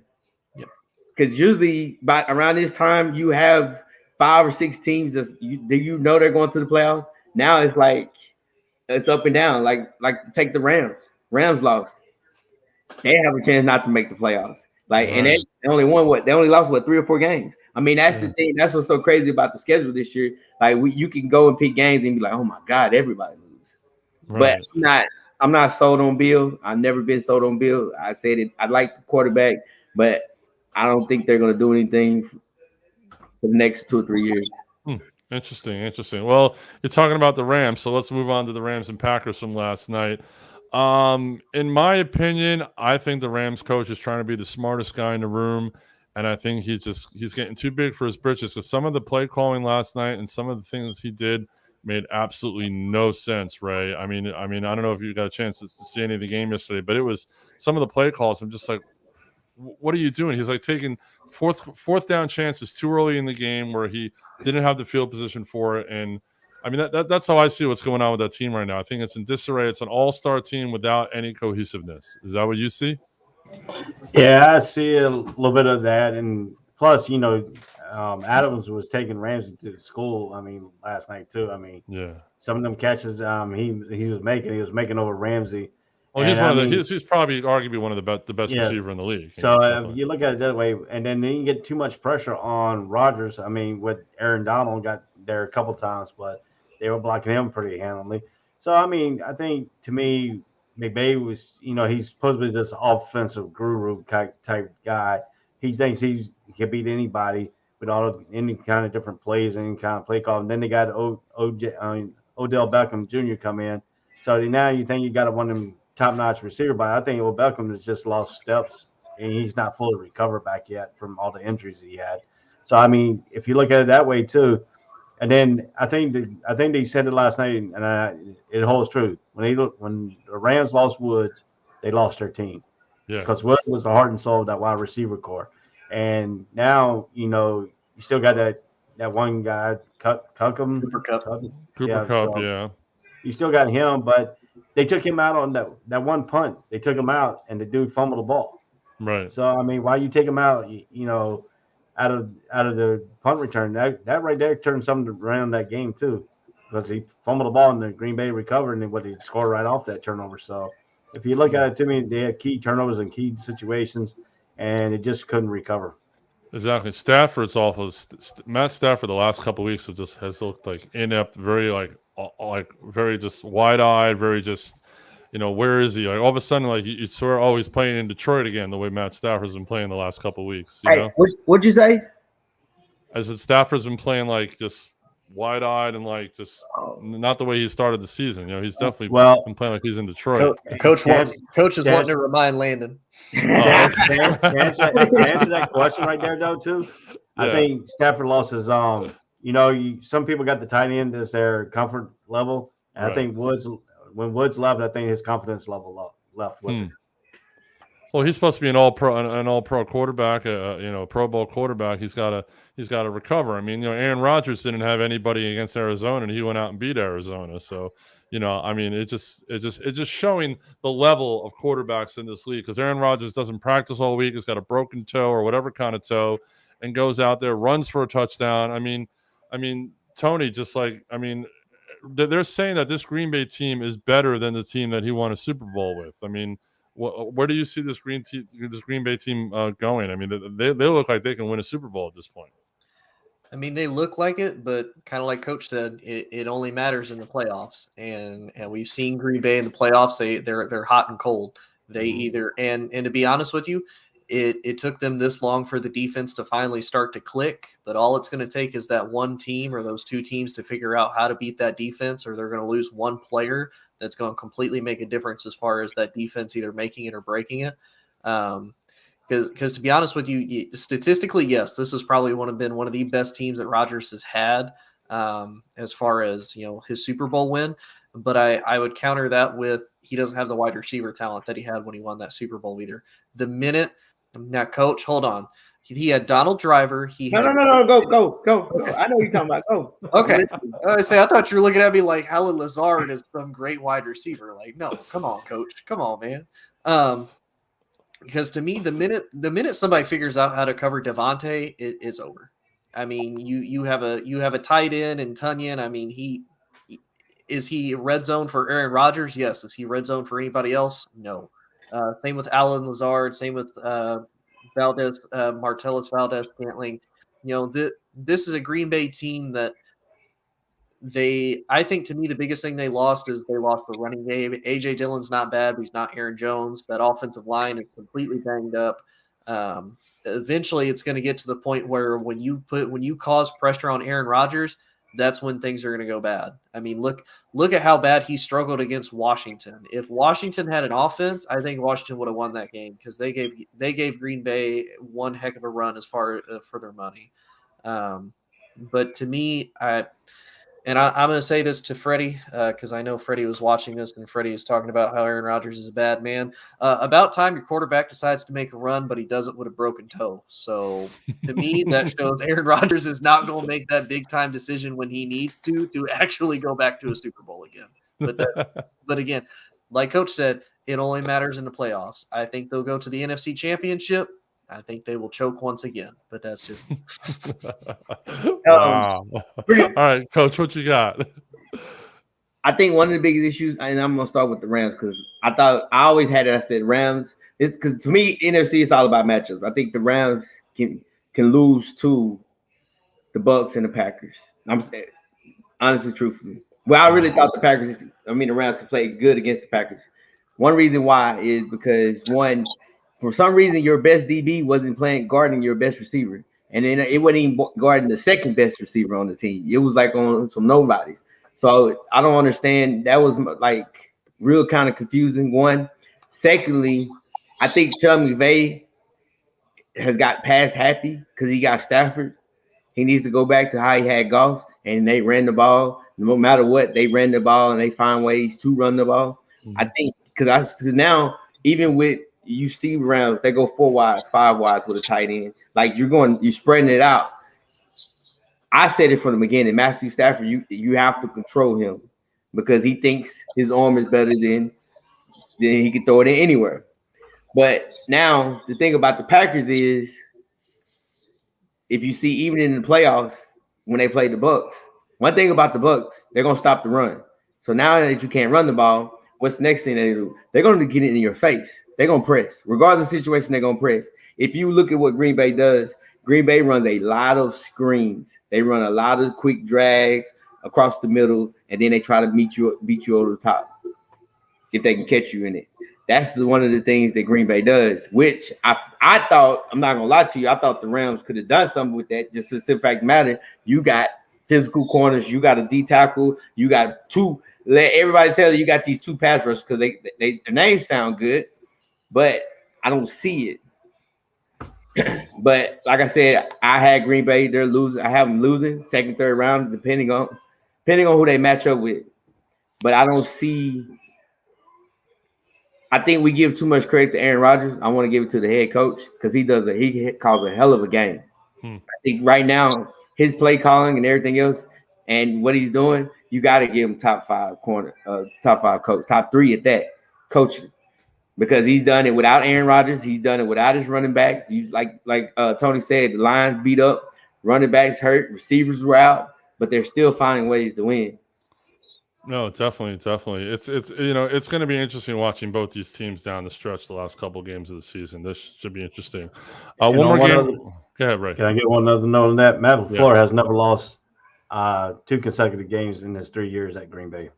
Because usually by around this time, you have 5 or 6 teams that you know they're going to the playoffs. Now it's like it's up and down. Like take the Rams. Rams lost. They have a chance not to make the playoffs. And they only won they only lost 3 or 4 games. I mean, that's the thing. That's what's so crazy about the schedule this year. Like you can go and pick games and be like, oh my God, everybody lose. Right. But I'm not sold on Bill. I've never been sold on Bill. I said it. I like the quarterback, but I don't think they're going to do anything for the next 2 or 3 years. Interesting. Well, you're talking about the Rams, so let's move on to the Rams and Packers from last night. In my opinion, I think the Rams coach is trying to be the smartest guy in the room, and I think he's getting too big for his britches, because some of the play calling last night and some of the things he did made absolutely no sense, Ray. I mean, I don't know if you got a chance to see any of the game yesterday, but it was some of the play calls. I'm just like, what are you doing? He's like taking fourth down chances too early in the game where he didn't have the field position for it. And I mean, that's how I see what's going on with that team right now. I think it's in disarray. It's an all-star team without any cohesiveness. Is that what you see? Yeah, I see a little bit of that. And plus, Adams was taking Ramsey to school. Last night too. Some of them catches he was making over Ramsey. Well, he's probably arguably one of the best receiver in the league. So you look at it that way, and then you get too much pressure on Rodgers. With Aaron Donald got there a couple times, but they were blocking him pretty handily. So I think to me, McVay was, he's supposed to be this offensive guru type guy. He thinks he can beat anybody with any kind of different plays, any kind of play call. And then they got Odell Beckham Jr. come in. So now you think you got one of them top-notch receiver, but I think Odell Beckham has just lost steps, and he's not fully recovered back yet from all the injuries he had. So if you look at it that way too, and then I think they said it last night, and it holds true. When the Rams lost Woods, they lost their team. Yeah, because Woods was the heart and soul of that wide receiver core. And now, you still got that one guy, Cooper Kupp. You still got him, but they took him out on that one punt. They took him out, and the dude fumbled the ball. Right. So why you take him out? Out of the punt return, that right there turned something around that game too, because he fumbled the ball and the Green Bay recovered, and he scored right off that turnover. So if you look at it, to me, they had key turnovers in key situations, and it just couldn't recover. Exactly. Stafford's awful. Matt Stafford the last couple of weeks has looked like inept, very very just wide-eyed, very just, where is he? Like all of a sudden, like you swear, oh, he's playing in Detroit again, the way Matt Stafford's been playing the last couple of weeks. You know? What'd you say? I said Stafford's been playing like just wide-eyed and like just not the way he started the season. He's definitely been playing like he's in Detroit. Coach is wanting to remind Landon. To answer that question right there, though, too, I think Stafford lost his some people got the tight end as their comfort level. And I think when Woods left, I think his confidence level left with him. Well, he's supposed to be an all-pro quarterback, Pro Bowl quarterback. He's got to recover. I mean, Aaron Rodgers didn't have anybody against Arizona, and he went out and beat Arizona. So, I mean, it's just showing the level of quarterbacks in this league, because Aaron Rodgers doesn't practice all week. He's got a broken toe or whatever kind of toe, and goes out there, runs for a touchdown. I mean, Tony, they're saying that this Green Bay team is better than the team that he won a Super Bowl with. I mean, where do you see this Green Bay team going? I mean, they look like they can win a Super Bowl at this point. I mean, they look like it, but kind of like Coach said, it only matters in the playoffs. And we've seen Green Bay in the playoffs. They're hot and cold. They either and to be honest with you, it took them this long for the defense to finally start to click. But all it's going to take is that one team or those two teams to figure out how to beat that defense, or they're going to lose one player that's going to completely make a difference as far as that defense either making it or breaking it. Because to be honest with you, statistically, yes, this has probably been one of the best teams that Rodgers has had as far as his Super Bowl win. But I would counter that with he doesn't have the wide receiver talent that he had when he won that Super Bowl either. Now, Coach, hold on. He had Donald Driver. No, go. I know what you're talking about. Go. Okay. I thought you were looking at me like Helen Lazard is some great wide receiver. Like, no, come on, Coach. Come on, man. Because to me, the minute somebody figures out how to cover Devontae, it's over. I mean, you have a tight end in Tunyon. I mean, is he red zone for Aaron Rodgers? Yes. Is he red zone for anybody else? No. Same with Alan Lazard. Same with Valdez, Martellus Valdez Scantling. This is a Green Bay team that I think to me the biggest thing they lost is they lost the running game. AJ Dillon's not bad, but he's not Aaron Jones. That offensive line is completely banged up. Eventually, it's going to get to the point where when you cause pressure on Aaron Rodgers, that's when things are going to go bad. I mean, look at how bad he struggled against Washington. If Washington had an offense, I think Washington would have won that game, because they gave Green Bay one heck of a run as far for their money. But to me, I'm going to say this to Freddie, because I know Freddie was watching this, and Freddie is talking about how Aaron Rodgers is a bad man. About time your quarterback decides to make a run, but he does it with a broken toe. So to me, that shows Aaron Rodgers is not going to make that big-time decision when he needs to actually go back to a Super Bowl again. But again, like Coach said, it only matters in the playoffs. I think they'll go to the NFC Championship. I think they will choke once again, but that's just wow. All right, Coach, what you got? I think one of the biggest issues, and I'm gonna start with the Rams, because I always had it. I said Rams. It's because to me, NFC is all about matchups. I think the Rams can lose to the Bucs and the Packers. I'm saying, honestly, truthfully. Well, I really thought the Rams could play good against the Packers. One reason why is because for some reason, your best DB wasn't guarding your best receiver. And then it wasn't even guarding the second best receiver on the team. It was like on some nobodies. So I don't understand. That was like real kind of confusing. One. Secondly, I think Sean McVay has got past happy because he got Stafford. He needs to go back to how he had Goff, and they ran the ball. No matter what, they ran the ball, and they find ways to run the ball. Mm-hmm. I think because now, even with you see Rams, they go 4 wides, 5 wides with a tight end. Like you're spreading it out. I said it from the beginning. Matthew Stafford, you have to control him because he thinks his arm is better than he can throw it in anywhere. But now the thing about the Packers is, if you see even in the playoffs when they play the Bucs, one thing about the Bucs, they're gonna stop the run. So now that you can't run the ball, what's the next thing they do? They're going to get it in your face. They're going to press. Regardless of the situation, they're going to press. If you look at what Green Bay does, Green Bay runs a lot of screens. They run a lot of quick drags across the middle, and then they try to beat you over the top if they can catch you in it. That's one of the things that Green Bay does, which I thought, I'm not going to lie to you, I thought the Rams could have done something with that. Just as the fact matter, you got physical corners, you got a D tackle, you got two. Let everybody tell you got these 2 pass rushers because their names sound good, but I don't see it. But like I said, I had Green Bay. They're losing. I have them losing second, third round, depending on who they match up with. but I don't see. I think we give too much credit to Aaron Rodgers. I want to give it to the head coach because he calls a hell of a game. I think right now his play calling and everything else and what he's doing, you got to give him top 5 coach, top 3 at that coaching, because he's done it without Aaron Rodgers. He's done it without his running backs. You like Tony said, the Lions beat up, running backs hurt, receivers were out, but they're still finding ways to win. No, definitely. It's it's going to be interesting watching both these teams down the stretch the last couple of games of the season. This should be interesting. One more game. Go ahead, Ray. Can I get one other note on that? Matt LaFleur has never lost 2 consecutive games in his 3 years at Green Bay.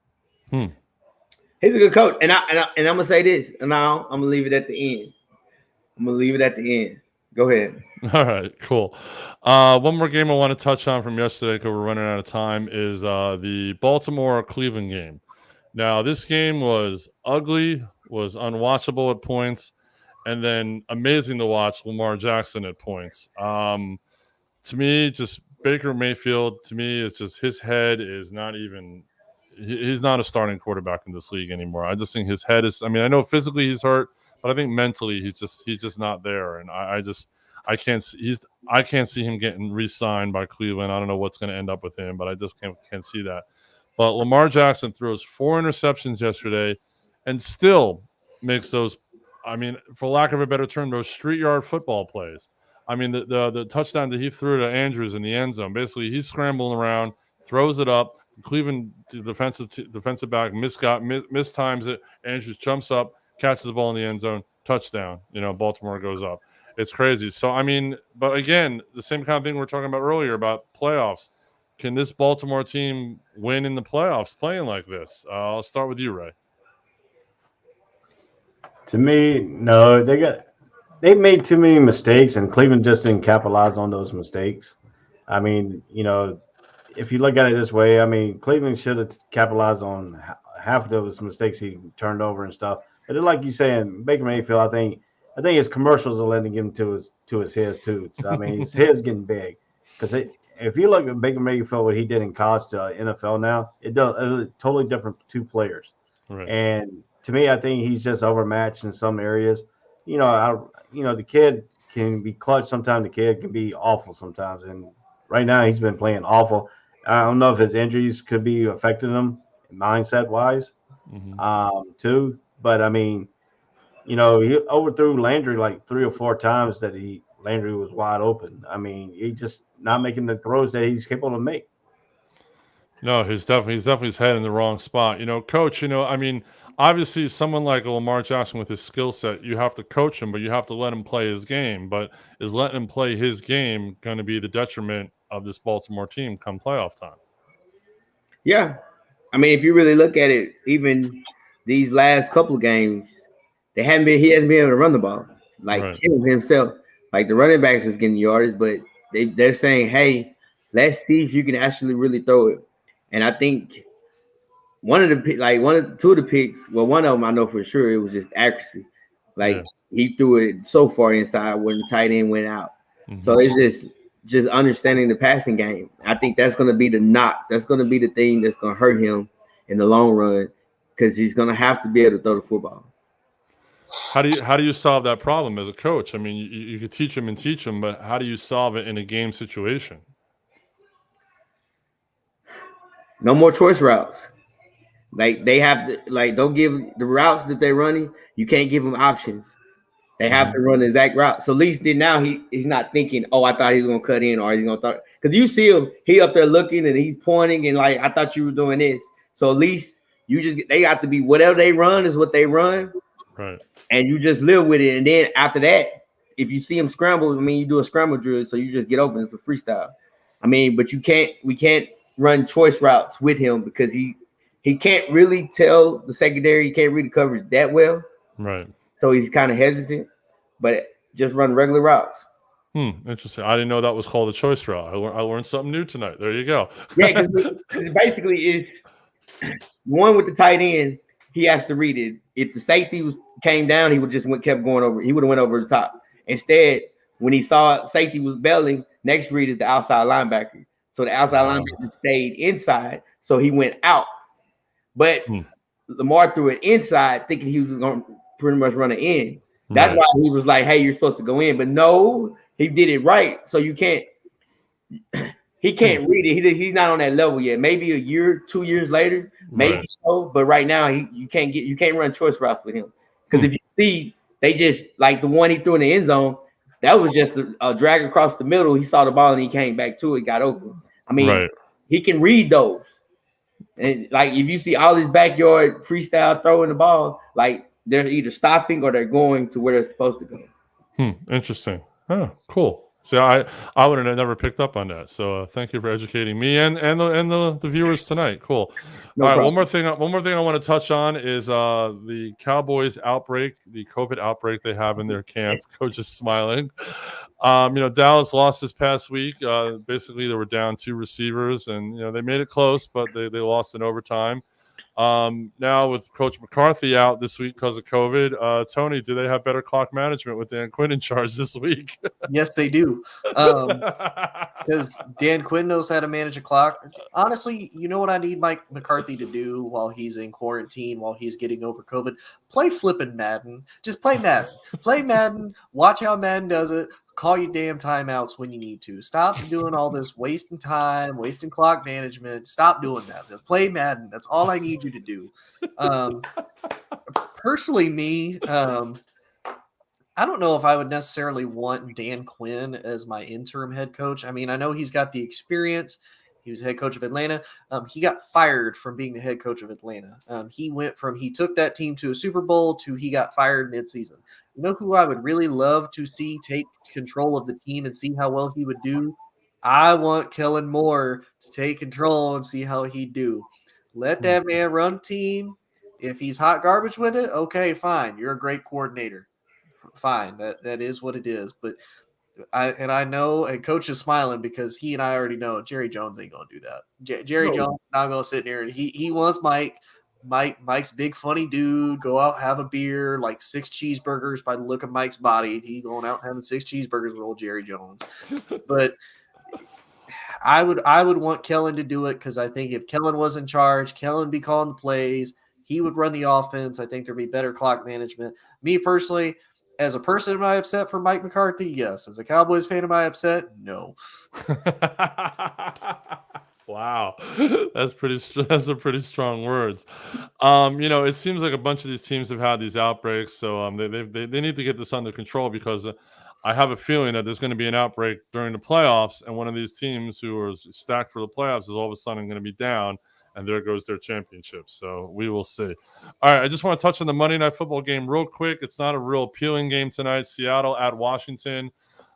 He's a good coach, and I'm gonna say this, and now I'm gonna leave it at the end. Go ahead. All right, cool. One more game I want to touch on from yesterday because we're running out of time is the Baltimore-Cleveland game. Now, this game was ugly, was unwatchable at points, and then amazing to watch Lamar Jackson at points. To me, just Baker Mayfield, to me, it's just his head is not even – he's not a starting quarterback in this league anymore. I just think his head is – I mean, I know physically he's hurt, but I think mentally he's just not there, and I can't see him getting re-signed by Cleveland. I don't know what's going to end up with him, but I just can't see that. But Lamar Jackson throws 4 interceptions yesterday and still makes those, I mean, for lack of a better term, those street yard football plays. I mean, the touchdown that he threw to Andrews in the end zone, basically he's scrambling around, throws it up. Cleveland defensive back mistimes it. Andrews jumps up, catches the ball in the end zone, touchdown. Baltimore goes up. It's crazy. So, I mean, but again, the same kind of thing we were talking about earlier about playoffs. Can this Baltimore team win in the playoffs playing like this? I'll start with you, Ray. To me, no. They made too many mistakes, and Cleveland just didn't capitalize on those mistakes. I mean, if you look at it this way, I mean, Cleveland should have capitalized on half of those mistakes he turned over and stuff. But like you saying, Baker Mayfield, I think his commercials are letting him to his head too. So, I mean, his head's getting big. Because if you look at Baker Mayfield, what he did in college to NFL now, it's totally different 2 players. Right. And to me, I think he's just overmatched in some areas. The kid can be clutch sometimes. The kid can be awful sometimes. And right now, he's been playing awful. I don't know if his injuries could be affecting him mindset-wise, too. But, I mean, he overthrew Landry like 3 or 4 times that Landry was wide open. I mean, he's just not making the throws that he's capable to make. No, he's definitely his head in the wrong spot. Coach, I mean, obviously someone like Lamar Jackson with his skill set, you have to coach him, but you have to let him play his game. But is letting him play his game going to be the detriment of this Baltimore team come playoff time? Yeah. I mean, if you really look at it, even these last couple of games, he hasn't been able to run the ball. Like him himself. Like the running backs was getting yards, but they're saying, hey, let's see if you can actually really throw it. And I think two of the picks, well, one of them I know for sure it was just accuracy. He threw it so far inside when the tight end went out. So it's just understanding the passing game. I think that's going to be the knock. That's going to be the thing that's going to hurt him in the long run because he's going to have to be able to throw the football. How do you solve that problem as a coach? I mean, you could teach them, but how do you solve it in a game situation? No more choice routes. Like they have to, don't give the routes that they're running. You can't give them options. They have to run the exact route. So at least now he's not thinking, oh, I thought he was gonna cut in or he's gonna throw. Because you see him, he up there looking and he's pointing and I thought you were doing this. So at least they got to be whatever they run is what they run. Right. And you just live with it. And then after that, if you see him scramble, I mean, you do a scramble drill, so you just get open. It's a freestyle. I mean, but we can't run choice routes with him because he can't really tell the secondary. He can't read the coverage that well. Right. So he's kind of hesitant, but just run regular routes. Interesting. I didn't know that was called a choice route. I learned something new tonight. There you go. Yeah, because basically is one with the tight end. He has to read it. If the safety came down, he would just kept going over. He would have went over the top. Instead, when he saw safety was bailing, next read is the outside linebacker. So the outside linebacker stayed inside. So he went out. But Lamar threw it inside, thinking he was going to pretty much run it in. That's why he was like, "Hey, you're supposed to go in," but no, he did it right. So you can't. He can't read it. He's not on that level yet. Maybe a year, 2 years later, maybe so. But right now, you can't run choice routes with him, because if you see, they just like the one he threw in the end zone. That was just a drag across the middle. He saw the ball and he came back to it, got open. I mean, he can read those. And like if you see all his backyard freestyle throwing the ball, like they're either stopping or they're going to where they're supposed to go. Interesting. Oh, cool. See, I would have never picked up on that. So thank you for educating me and the viewers tonight. Cool. No All right, problem. one more thing I want to touch on is the Cowboys outbreak, the COVID outbreak they have in their camp. Coach is smiling. Dallas lost this past week. Basically, they were down 2 receivers, and they made it close, but they lost in overtime. Now with Coach McCarthy out this week because of COVID, Tony, do they have better clock management with Dan Quinn in charge this week? Yes, they do. Because Dan Quinn knows how to manage a clock. Honestly, you know what I need Mike McCarthy to do while he's in quarantine, while he's getting over COVID? Play flipping Madden. Just play Madden. Play Madden. Watch how Madden does it. Call your damn timeouts when you need to. Stop doing all this wasting time, wasting clock management. Stop doing that. Just play Madden. That's all I need you to do. Personally, me, I don't know if I would necessarily want Dan Quinn as my interim head coach. I mean, I know he's got the experience. He was head coach of Atlanta. He got fired from being the head coach of Atlanta. He took that team to a Super Bowl to he got fired midseason. You know who I would really love to see take control of the team and see how well he would do? I want Kellen Moore to take control and see how he'd do. Let that man run team. If he's hot garbage with it, okay, fine. You're a great coordinator. Fine. That is what it is. But I know, and Coach is smiling because he and I already know Jerry Jones ain't gonna do that. Jerry Jones not gonna sit there and he wants Mike's big funny dude, go out, have a beer, like 6 cheeseburgers by the look of Mike's body. He going out having 6 cheeseburgers with old Jerry Jones. But I would want Kellen to do it because I think if Kellen was in charge, Kellen would be calling the plays. He would run the offense. I think there'd be better clock management. Me personally, as a person, am I upset for Mike McCarthy? Yes. As a Cowboys fan, am I upset? No. Wow, that's some pretty strong words. It seems like a bunch of these teams have had these outbreaks, so they need to get this under control because I have a feeling that there's going to be an outbreak during the playoffs, and one of these teams who are stacked for the playoffs is all of a sudden going to be down, and there goes their championship. So we will see. All right, I just want to touch on the Monday Night Football game real quick. It's not a real appealing game tonight. Seattle at Washington.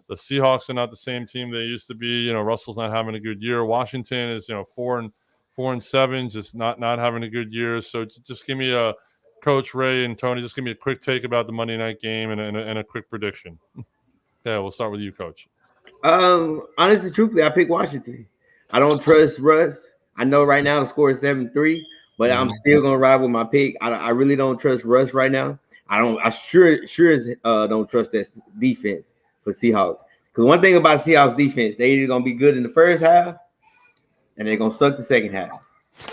The Seahawks are not the same team they used to be. Russell's not having a good year. Washington is 4-7, just not having a good year. So just give me a Coach Ray and Tony. Just give me a quick take about the Monday night game and a quick prediction. Yeah, we'll start with you, Coach. Honestly, truthfully, I pick Washington. I don't trust Russ. I know right now the score is 7-3, but I'm still gonna ride with my pick. I really don't trust Russ right now. I sure don't trust that defense for Seahawks. Because one thing about Seahawks defense, they either gonna be good in the first half and they're gonna suck the second half.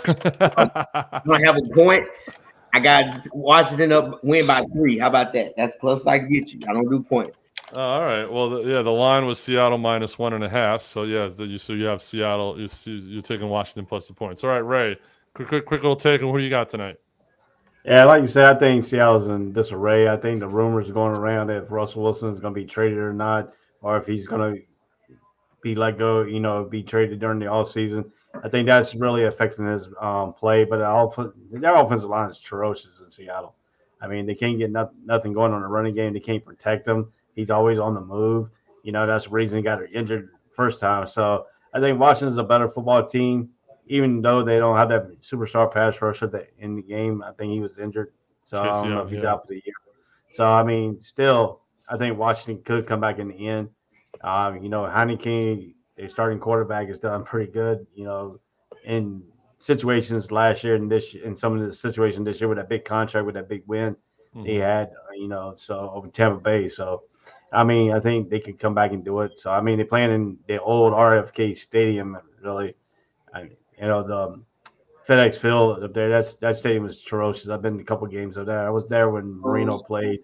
I'm gonna have points. I got Washington win by 3. How about that? That's close I can get you. I don't do points. All right. Well, the line was Seattle -1.5. So you have Seattle. You're taking Washington plus the points. All right, Ray. Quick little take on who you got tonight. Yeah, like you said, I think Seattle's in disarray. I think the rumors going around that if Russell Wilson is going to be traded or not, or if he's going to be let go, be traded during the offseason. I think that's really affecting his play. But their offensive line is atrocious in Seattle. I mean, they can't get nothing going on the running game. They can't protect him. He's always on the move. That's the reason he got injured first time. So I think Washington's a better football team. Even though they don't have that superstar pass rusher in the game, I think he was injured. So I don't know if he's out for the year. So, I mean, still, I think Washington could come back in the end. Heineken, their starting quarterback, has done pretty good, in situations last year and in some of the situations this year with that big contract, with that big win they had, so over Tampa Bay. So, I mean, I think they could come back and do it. So, I mean, they're playing in the old RFK Stadium, really. The FedEx Field up there. That stadium is ferocious. I've been to a couple games of there. I was there when Marino played.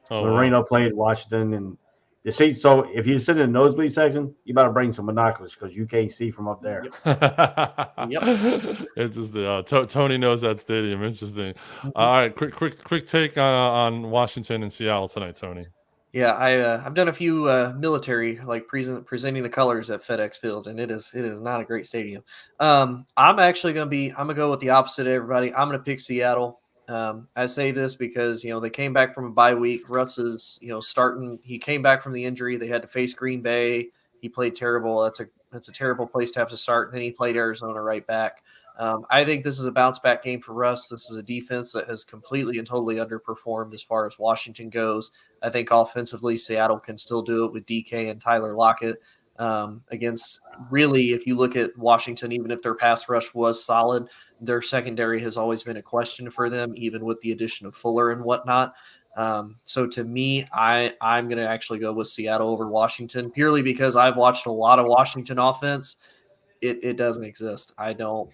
Marino played Washington, and the seats. So if you sit in the nosebleed section, you better bring some binoculars because you can't see from up there. Yep. Interesting. Tony knows that stadium. Interesting. All right, quick take on Washington and Seattle tonight, Tony. Yeah, I've done a few military presenting the colors at FedEx Field, and it is not a great stadium. I'm gonna go with the opposite of everybody. I'm gonna pick Seattle. I say this because they came back from a bye week. Russ is starting. He came back from the injury. They had to face Green Bay. He played terrible. That's a terrible place to have to start. Then he played Arizona right back. I think this is a bounce back game for Russ. This is a defense that has completely and totally underperformed as far as Washington goes. I think offensively, Seattle can still do it with DK and Tyler Lockett. Against really, if you look at Washington, even if their pass rush was solid, their secondary has always been a question for them, even with the addition of Fuller and whatnot. So to me, I'm going to actually go with Seattle over Washington purely because I've watched a lot of Washington offense. It doesn't exist. I don't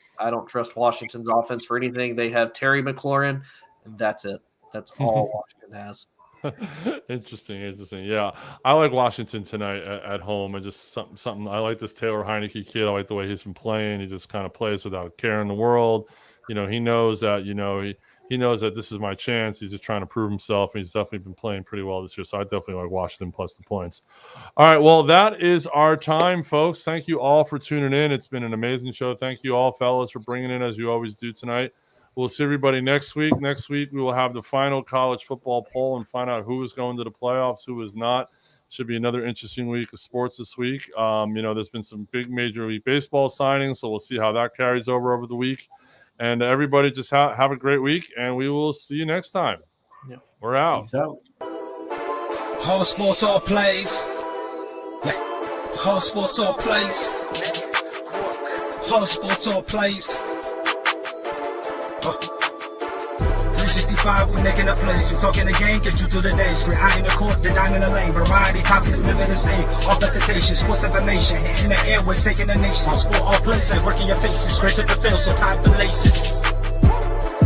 trust Washington's offense for anything. They have Terry McLaurin, and that's it. That's all Washington has. Interesting. Yeah, I like Washington tonight at home, and just something. I like this Taylor Heineke kid. I like the way he's been playing. He just kind of plays without care in the world. He knows that. He knows that this is my chance. He's just trying to prove himself. And he's definitely been playing pretty well this year. So I definitely like Washington plus the points. All right. Well, that is our time, folks. Thank you all for tuning in. It's been an amazing show. Thank you all, fellas, for bringing in as you always do tonight. We'll see everybody next week. Next week, we will have the final college football poll and find out who is going to the playoffs, who is not. Should be another interesting week of sports this week. There's been some big Major League Baseball signings, so we'll see how that carries over the week. And everybody just have a great week, and we will see you next time. Yeah. We're out. Peace out. All sports, all plays. All sports, all plays. All sports, all plays. 365, we making a plays. You talking the game, get you to the days. We're high in the court, the dime in the lane. Variety, topics, living the same. All presentation, sports information. Hitting the airways, taking the nation. All sport, all plays, like working your faces. Grace at the field, so tie the laces.